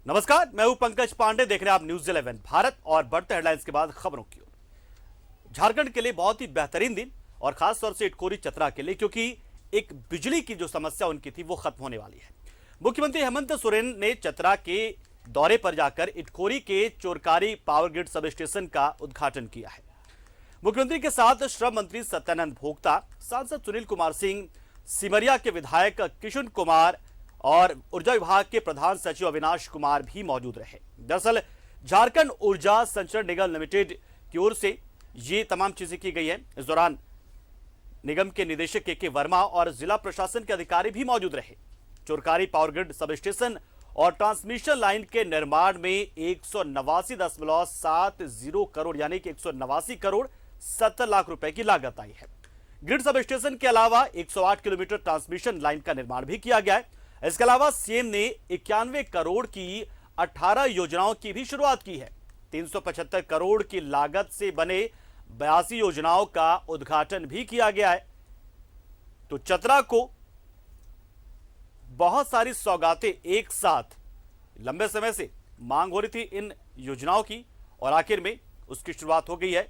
नमस्कार, मैं हूं पंकज पांडे। देख रहे हैं आप न्यूज़ 11 भारत और बढ़ते हेडलाइंस के बाद खबरों की ओर। झारखंड के लिए बहुत ही बेहतरीन दिन और खास तौर से इटखोरी चतरा के लिए, क्योंकि एक बिजली की जो समस्या उनकी थी वो खत्म होने वाली है। मुख्यमंत्री हेमंत सोरेन ने चतरा के दौरे पर जाकर इटखोरी के चोरकारी पावर ग्रिड सब स्टेशन का उद्घाटन किया है। मुख्यमंत्री के साथ श्रम मंत्री सत्यानंद भोक्ता, सांसद सुनील कुमार सिंह, सिमरिया के विधायक किशुन कुमार और ऊर्जा विभाग के प्रधान सचिव अविनाश कुमार भी मौजूद रहे। दरअसल झारखंड ऊर्जा संचरण निगम लिमिटेड की ओर से ये तमाम चीजें की गई है। इस दौरान निगम के निदेशक के वर्मा और जिला प्रशासन के अधिकारी भी मौजूद रहे। चोरकारी पावर ग्रिड सब स्टेशन और ट्रांसमिशन लाइन के निर्माण में 189.70 करोड़ यानी कि 189 करोड़ 70 लाख रुपए की लागत आई है। ग्रिड सब स्टेशन के अलावा 108 किलोमीटर ट्रांसमिशन लाइन का निर्माण भी किया गया है। इसके अलावा सीएम ने 91 करोड़ की 18 योजनाओं की भी शुरुआत की है। 375 करोड़ की लागत से बने 82 योजनाओं का उद्घाटन भी किया गया है। तो चतरा को बहुत सारी सौगातें एक साथ लंबे समय से मांग हो रही थी इन योजनाओं की, और आखिर में उसकी शुरुआत हो गई है।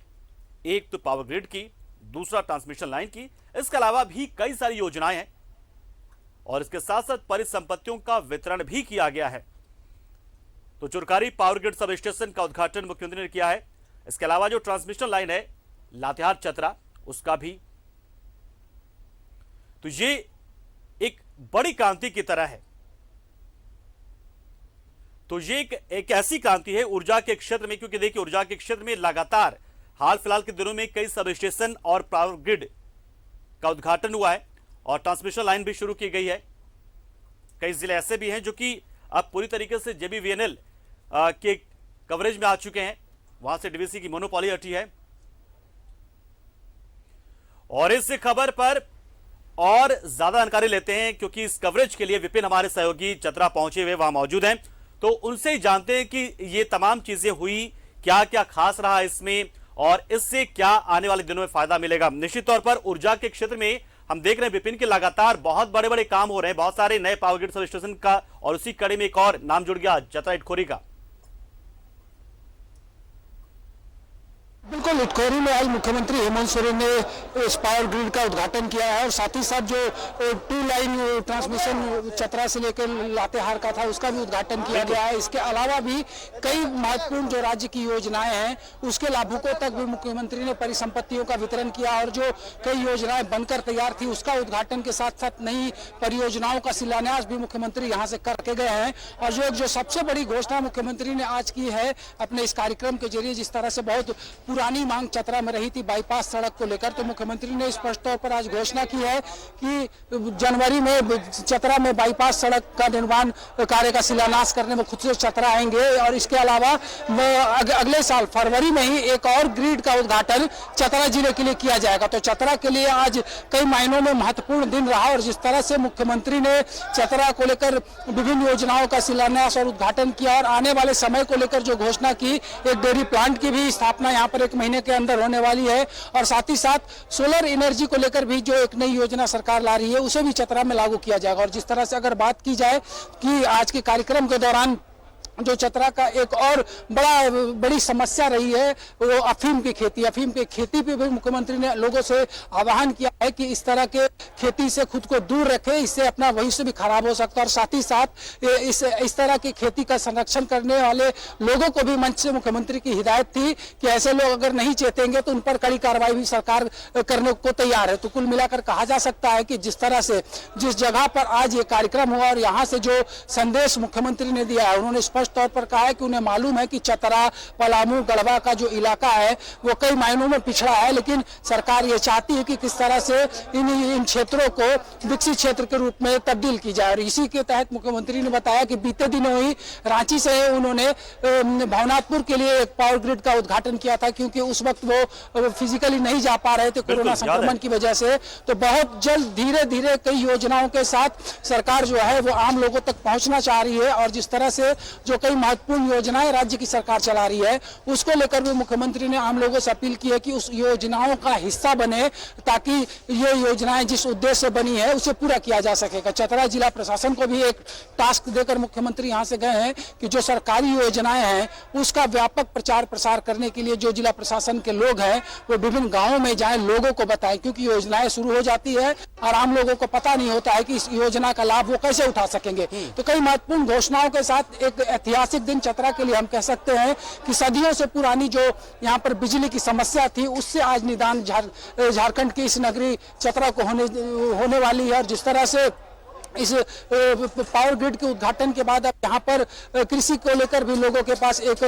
एक तो पावर ग्रिड की, दूसरा ट्रांसमिशन लाइन की, इसके अलावा भी कई सारी योजनाएं हैं और इसके साथ साथ परिसंपत्तियों का वितरण भी किया गया है। तो चोरकारी पावर ग्रिड सब स्टेशन का उद्घाटन मुख्यमंत्री ने किया है। इसके अलावा जो ट्रांसमिशन लाइन है लातेहार चतरा, उसका भी। तो ये एक बड़ी क्रांति की तरह है। तो ये एक ऐसी क्रांति है ऊर्जा के क्षेत्र में, क्योंकि देखिए ऊर्जा के क्षेत्र में लगातार हाल फिलहाल के दिनों में कई सब स्टेशन और पावर ग्रिड का उद्घाटन हुआ है और ट्रांसमिशन लाइन भी शुरू की गई है। कई जिले ऐसे भी हैं जो कि अब पूरी तरीके से जेबीवीएनएल के कवरेज में आ चुके हैं। वहां से डीवीसी की मोनोपोली हटी है। और इस खबर पर और ज्यादा जानकारी लेते हैं, क्योंकि इस कवरेज के लिए विपिन हमारे सहयोगी चतरा पहुंचे हुए वहां मौजूद हैं। तो उनसे ही जानते हैं कि ये तमाम चीजें हुई, क्या क्या खास रहा इसमें और इससे क्या आने वाले दिनों में फायदा मिलेगा। निश्चित तौर पर ऊर्जा के क्षेत्र में हम देख रहे हैं विपिन के लगातार बहुत बड़े बड़े काम हो रहे हैं, बहुत सारे नए पावर ग्रिड सब स्टेशन का, और उसी कड़ी में एक और नाम जुड़ गया चतरा इटखोरी का। बिल्कुल, इटखोरी में आज मुख्यमंत्री हेमंत सोरेन ने इस पावर ग्रिड का उद्घाटन किया है और साथ ही साथ जो 2 लाइन ट्रांसमिशन चतरा से लेकर लातेहार का था उसका भी उद्घाटन किया गया है। इसके अलावा भी कई महत्वपूर्ण जो राज्य की योजनाएं हैं उसके लाभुकों तक भी मुख्यमंत्री ने परिसंपत्तियों का वितरण किया और जो कई योजनाएं बनकर तैयार थी उसका उद्घाटन के साथ साथ नई परियोजनाओं का शिलान्यास भी मुख्यमंत्री यहाँ से करके गए हैं। और जो सबसे बड़ी घोषणा मुख्यमंत्री ने आज की है अपने इस कार्यक्रम के जरिए, जिस तरह से बहुत पुरानी मांग चतरा में रही थी बाईपास सड़क को लेकर, तो मुख्यमंत्री ने स्पष्ट तौर पर आज घोषणा की है कि जनवरी में चतरा में बाईपास सड़क का निर्माण कार्य का शिलान्यास करने में खुद से चतरा आएंगे। और इसके अलावा अगले साल फरवरी में ही एक और ग्रिड का उद्घाटन चतरा जिले के लिए किया जाएगा। तो चतरा के लिए आज कई मायनों में महत्वपूर्ण दिन रहा और जिस तरह से मुख्यमंत्री ने चतरा को लेकर विभिन्न योजनाओं का शिलान्यास और उद्घाटन किया और आने वाले समय को लेकर जो घोषणा की, एक डेयरी प्लांट की भी स्थापना यहाँ पर 1 महीने के अंदर होने वाली है और साथ ही साथ सोलर एनर्जी को लेकर भी जो एक नई योजना सरकार ला रही है उसे भी चतरा में लागू किया जाएगा। और जिस तरह से अगर बात की जाए कि आज के कार्यक्रम के दौरान जो चतरा का एक और बड़ी समस्या रही है वो अफीम की खेती पे भी मुख्यमंत्री ने लोगों से आह्वान किया है कि इस तरह के खेती से खुद को दूर रखें, इससे अपना भविष्य भी खराब हो सकता है। और साथ ही साथ इस तरह की खेती का संरक्षण करने वाले लोगों को भी मंच से मुख्यमंत्री की हिदायत थी कि ऐसे लोग अगर नहीं चेतेंगे तो उन पर कड़ी कार्रवाई भी सरकार करने को तैयार है। तो कुल मिलाकर कहा जा सकता है कि जिस तरह से जिस जगह पर आज ये कार्यक्रम हुआ और यहाँ से जो संदेश मुख्यमंत्री ने दिया है, उन्होंने तौर पर कहा है कि उन्हें मालूम है कि चतरा, पलामू, गढ़वा का जो इलाका है वो कई मायनों में पिछड़ा है, लेकिन सरकार ये चाहती है कि किस तरह से इन क्षेत्रों को विकसित क्षेत्र के रूप में तब्दील की जाए। और इसी के तहत मुख्यमंत्री ने बताया कि बीते दिनों ही रांची से उन्होंने भवनाथपुर के लिए एक पावर ग्रिड का उद्घाटन किया था, क्योंकि उस वक्त वो फिजिकली नहीं जा पा रहे थे कोरोना संक्रमण की वजह से। तो बहुत जल्द धीरे धीरे कई योजनाओं के साथ सरकार जो है वो आम लोगों तक पहुंचना चाह रही है। और जिस तरह से जो जो कई महत्वपूर्ण योजनाएं राज्य की सरकार चला रही है, उसको लेकर भी मुख्यमंत्री ने आम लोगों से अपील की है कि उस योजनाओं का हिस्सा बने, ताकि ये योजनाएं जिस उद्देश्य से बनी है उसे पूरा किया जा सकेगा। चतरा जिला प्रशासन को भी एक टास्क देकर मुख्यमंत्री यहां से गए हैं कि जो सरकारी योजनाएं हैं उसका व्यापक प्रचार प्रसार करने के लिए जो जिला प्रशासन के लोग हैं वो विभिन्न गांवों में जाएं, लोगों को बताएं, क्योंकि योजनाएं शुरू हो जाती है और आम लोगों को पता नहीं होता है कि इस योजना का लाभ वो कैसे उठा सकेंगे। तो कई महत्वपूर्ण घोषणाओं के साथ एक ऐतिहासिक दिन चतरा के लिए हम कह सकते हैं कि सदियों से पुरानी जो यहाँ पर बिजली की समस्या थी उससे आज निदान झारखंड की इस नगरी चतरा को होने वाली है। और जिस तरह से इस पावर ग्रिड के उद्घाटन के बाद अब यहाँ पर कृषि को लेकर भी लोगों के पास एक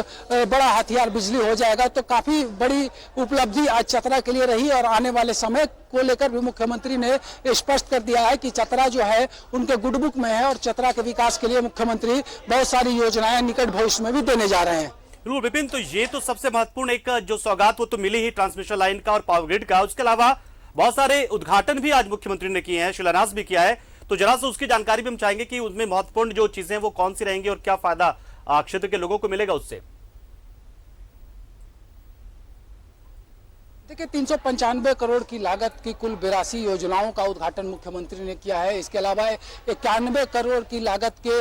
बड़ा हथियार बिजली हो जाएगा, तो काफी बड़ी उपलब्धि आज चतरा के लिए रही। और आने वाले समय को लेकर भी मुख्यमंत्री ने स्पष्ट कर दिया है कि चतरा जो है उनके गुडबुक में है और चतरा के विकास के लिए मुख्यमंत्री बहुत सारी योजनाएं निकट भविष्य में भी देने जा रहे हैं। बिल्कुल विपिन, तो ये तो सबसे महत्वपूर्ण एक जो सौगात वो तो मिली ही ट्रांसमिशन लाइन का और पावर ग्रिड का। उसके अलावा बहुत सारे उद्घाटन भी आज मुख्यमंत्री ने किए हैं, शिलान्यास भी किया है, तो जरा से उसकी जानकारी भी हम चाहेंगे कि उसमें महत्वपूर्ण जो चीजें वो कौन सी रहेंगी और क्या फायदा क्षेत्र के लोगों को मिलेगा उससे। देखिए 395 करोड़ की लागत की कुल 82 योजनाओं का उद्घाटन मुख्यमंत्री ने किया है। इसके अलावा 91 करोड़ की लागत के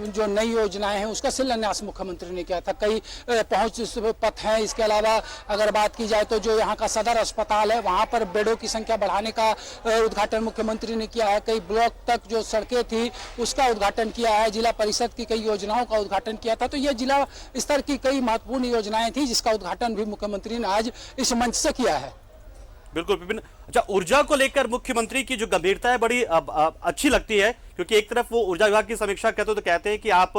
जो नई योजनाएं हैं उसका शिलान्यास मुख्यमंत्री ने किया था। कई पहुंच पथ हैं। इसके अलावा अगर बात की जाए तो जो यहाँ का सदर अस्पताल है वहाँ पर बेडों की संख्या बढ़ाने का उद्घाटन मुख्यमंत्री ने किया है। कई ब्लॉक तक जो सड़कें थी उसका उद्घाटन किया है। जिला परिषद की कई योजनाओं का उद्घाटन किया था। तो ये जिला स्तर की कई महत्वपूर्ण योजनाएं थी जिसका उद्घाटन भी मुख्यमंत्री ने आज इस मंच से किया है। बिल्कुल विपिन, अच्छा ऊर्जा को लेकर मुख्यमंत्री की जो गंभीरता है बड़ी अच्छी लगती है, क्योंकि एक तरफ वो ऊर्जा विभाग की समीक्षा करते तो कहते हैं कि आप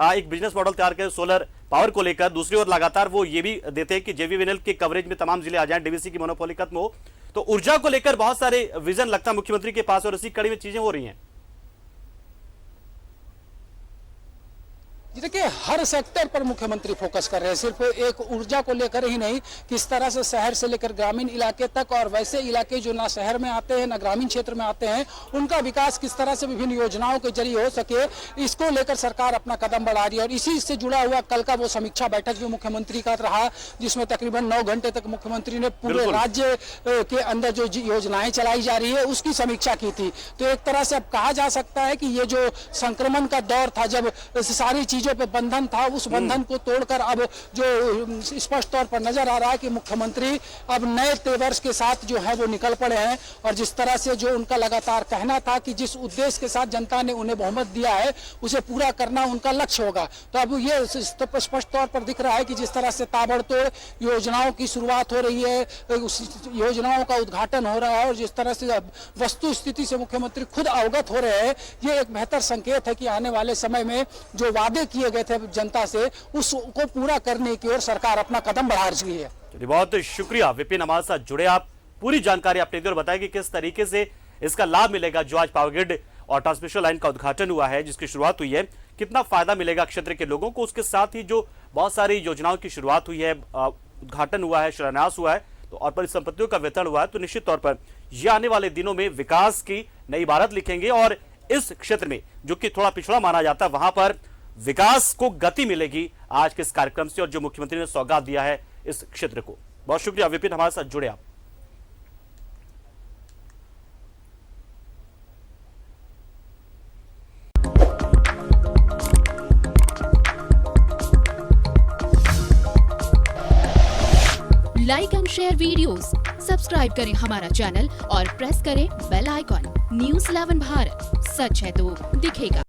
एक बिजनेस मॉडल तैयार करें सोलर पावर को लेकर, दूसरी ओर लगातार वो ये भी देते हैं कि जेवीवीएनएल के कवरेज में तमाम जिले आ जाएं, डीवीसी की मोनोपोली खत्म हो। तो ऊर्जा को लेकर बहुत सारे विजन लगता है मुख्यमंत्री के पास और इसी कड़ी में चीजें हो रही हैं। देखिए हर सेक्टर पर मुख्यमंत्री फोकस कर रहे हैं, सिर्फ एक ऊर्जा को लेकर ही नहीं, किस तरह से शहर से लेकर ग्रामीण इलाके तक और वैसे इलाके जो ना शहर में आते हैं ना ग्रामीण क्षेत्र में आते हैं उनका विकास किस तरह से विभिन्न योजनाओं के जरिए हो सके, इसको लेकर सरकार अपना कदम बढ़ा रही है। और इसी से जुड़ा हुआ कल का वो समीक्षा बैठक भी मुख्यमंत्री का रहा जिसमें तकरीबन 9 घंटे तक मुख्यमंत्री ने पूरे राज्य के अंदर जो योजनाएं चलाई जा रही है उसकी समीक्षा की थी। तो एक तरह से अब कहा जा सकता है कि ये जो संक्रमण का दौर था, जब सारी चीजों पे बंधन था, उस बंधन को तोड़कर अब जो स्पष्ट तौर पर नजर आ रहा है कि मुख्यमंत्री अब नए तेवर के साथ जो है वो निकल पड़े हैं। और जिस तरह से जो उनका लगातार कहना था कि जिस उद्देश्य के साथ जनता ने उन्हें बहुमत दिया है उसे पूरा करना उनका लक्ष्य होगा, तो अब ये स्पष्ट तौर पर दिख रहा है कि जिस तरह से ताबड़तोड़ योजनाओं की शुरुआत हो रही है, उस योजनाओं का उद्घाटन हो रहा है और जिस तरह से वस्तु स्थिति से मुख्यमंत्री खुद अवगत हो रहे हैं, ये एक बेहतर संकेत है कि आने वाले समय में जो वादे किए गए थे जनता से उसको पूरा करने की ओर सरकार अपना कदम बढ़ा रही है। चलिए बहुत शुक्रिया विपिन, हमारे साथ जुड़े आप, पूरी जानकारी आपने दी और बताया कि किस तरीके से इसका लाभ मिलेगा जो आज पावर ग्रिड और ट्रांसमिशन लाइन का उद्घाटन हुआ है, जिसकी शुरुआत हुई है, कितना फायदा मिलेगा क्षेत्र के लोगों को। उसके साथ ही जो बहुत सारी योजनाओं की शुरुआत हुई है, उद्घाटन हुआ है, शिलान्यास हुआ है, तो और परिसंपत्तियों का वितरण हुआ है, तो निश्चित तौर पर यह आने वाले दिनों में विकास की नई इबारत लिखेंगे और इस क्षेत्र में जो कि थोड़ा पिछड़ा माना जाता है वहां पर विकास को गति मिलेगी आज के इस कार्यक्रम से और जो मुख्यमंत्री ने सौगात दिया है इस क्षेत्र को। बहुत शुक्रिया विपिन, हमारे साथ जुड़े आप। Like and share videos, subscribe करें हमारा चैनल और प्रेस करें बेल आइकॉन। न्यूज़ 11 भारत, सच है तो दिखेगा।